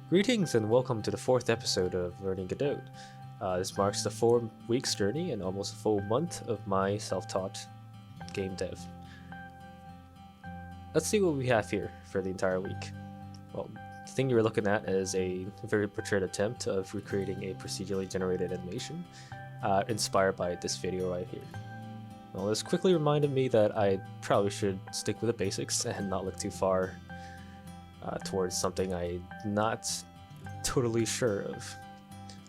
Greetings and welcome to the fourth episode of Learning Godot. This marks the 4 weeks journey and almost a full month of my self-taught game dev. Let's see what we have here for the entire week. Well, the thing you're looking at is a very portrayed attempt of recreating a procedurally generated animation inspired by this video right here. Well, this quickly reminded me that I probably should stick with the basics and not look too far towards something I'm not totally sure of.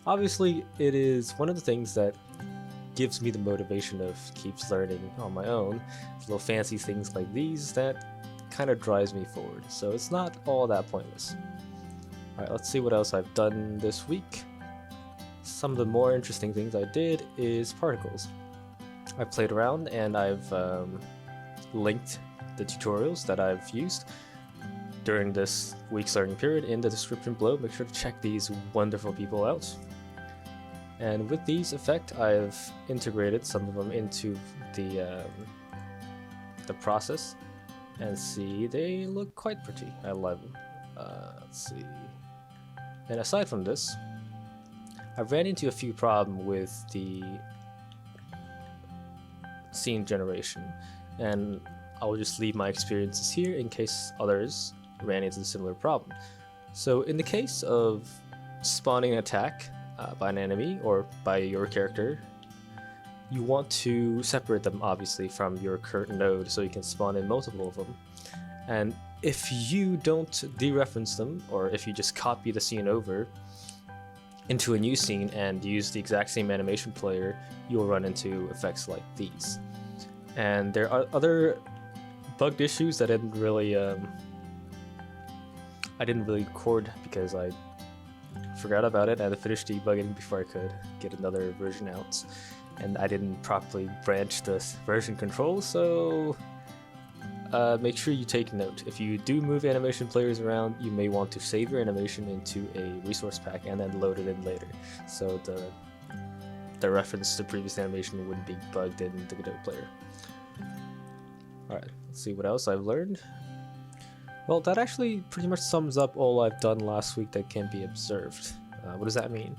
Obviously, it is one of the things that gives me the motivation of keeps learning on my own. Little fancy things like these that kind of drives me forward, so it's not all that pointless. Alright, let's see what else I've done this week. Some of the more interesting things I did is particles. I played around and I've linked the tutorials that I've used during this week's learning period in the description below. Make sure to check these wonderful people out. And with these effects, I've integrated some of them into the process, and see, they look quite pretty. I love them. Let's see. And aside from this, I ran into a few problems with the scene generation, and I will just leave my experiences here in case others ran into a similar problem. So in the case of spawning an attack by an enemy or by your character, you want to separate them obviously from your current node so you can spawn in multiple of them. And if you don't dereference them, or if you just copy the scene over into a new scene and use the exact same animation player, you'll run into effects like these. And there are other bugged issues that I didn't really record because I forgot about it. I had to finish debugging before I could get another version out, and I didn't properly branch the version control, so make sure you take note. If you do move animation players around, you may want to save your animation into a resource pack and then load it in later, so the reference to previous animation wouldn't be bugged in the Godot player. Alright, let's see what else I've learned. Well, that actually pretty much sums up all I've done last week that can be observed. What does that mean?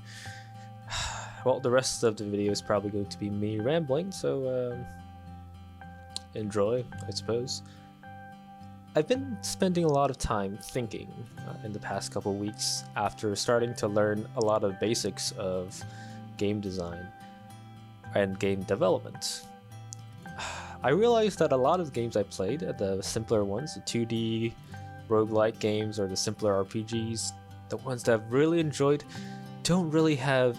Well, the rest of the video is probably going to be me rambling, so enjoy, I suppose. I've been spending a lot of time thinking in the past couple weeks after starting to learn a lot of basics of game design and game development. I realized that a lot of the games I played, the simpler ones, the 2D roguelike games or the simpler RPGs, the ones that I've really enjoyed, don't really have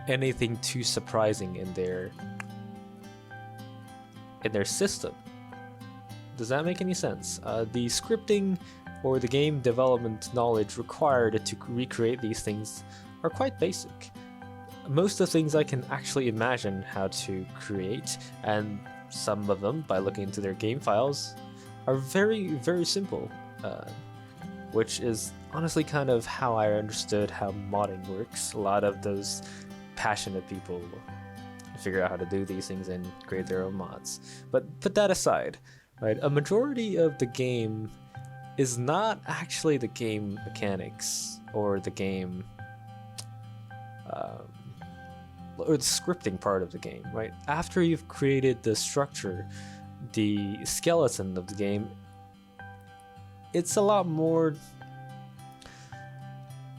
anything too surprising in their system. Does that make any sense? The scripting or the game development knowledge required to recreate these things are quite basic. Most of the things I can actually imagine how to create, and some of them, by looking into their game files, are very, very simple, which is honestly kind of how I understood how modding works. A lot of those passionate people figure out how to do these things and create their own mods. But put that aside, right? A majority of the game is not actually the game mechanics or the game or the scripting part of the game, right? After you've created the structure, the skeleton of the game, it's a lot more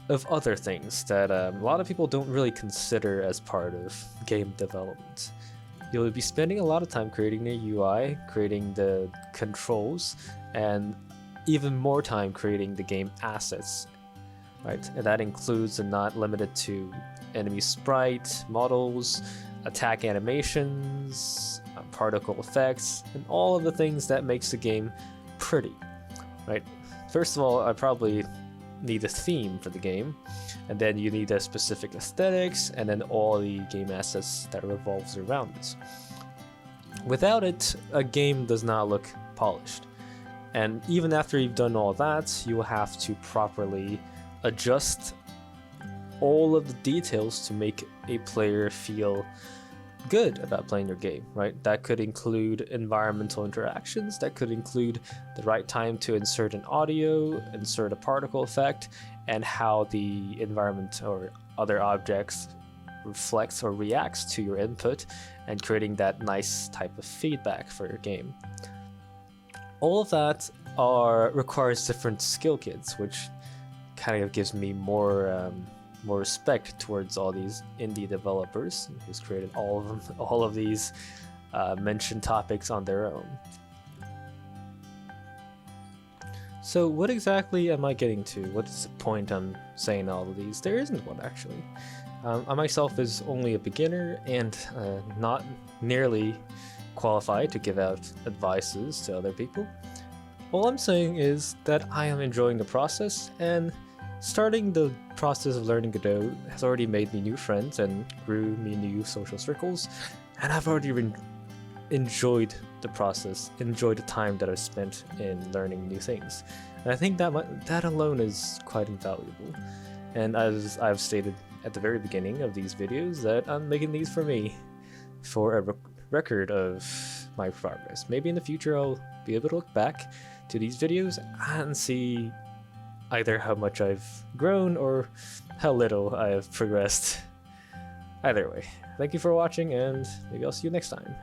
of other things that a lot of people don't really consider as part of game development. You'll be spending a lot of time creating the UI, creating the controls, and even more time creating the game assets, right? And that includes and not limited to enemy sprite, models, attack animations, particle effects, and all of the things that makes the game pretty, right? First of all, I probably need a theme for the game, and then you need a specific aesthetics, and then all the game assets that revolves around it. Without it, a game does not look polished. And even after you've done all that, you will have to properly adjust all of the details to make a player feel good about playing your game, right? That could include environmental interactions, that could include the right time to insert an audio, insert a particle effect, and how the environment or other objects reflects or reacts to your input, and creating that nice type of feedback for your game. All of that requires different skill kits, which kind of gives me more respect towards all these indie developers who's created all of these mentioned topics on their own. So what exactly am I getting to? What's the point I'm saying all of these? There isn't one, actually. I myself is only a beginner and not nearly qualified to give out advices to other people. All I'm saying is that I am enjoying the process, and starting the process of learning Godot has already made me new friends and grew me new social circles, and I've already enjoyed the process, enjoyed the time that I've spent in learning new things. And I think that alone is quite invaluable. And as I've stated at the very beginning of these videos, that I'm making these for me, for a record of my progress. Maybe in the future I'll be able to look back to these videos and see either how much I've grown or how little I have progressed. Either way, thank you for watching, and maybe I'll see you next time.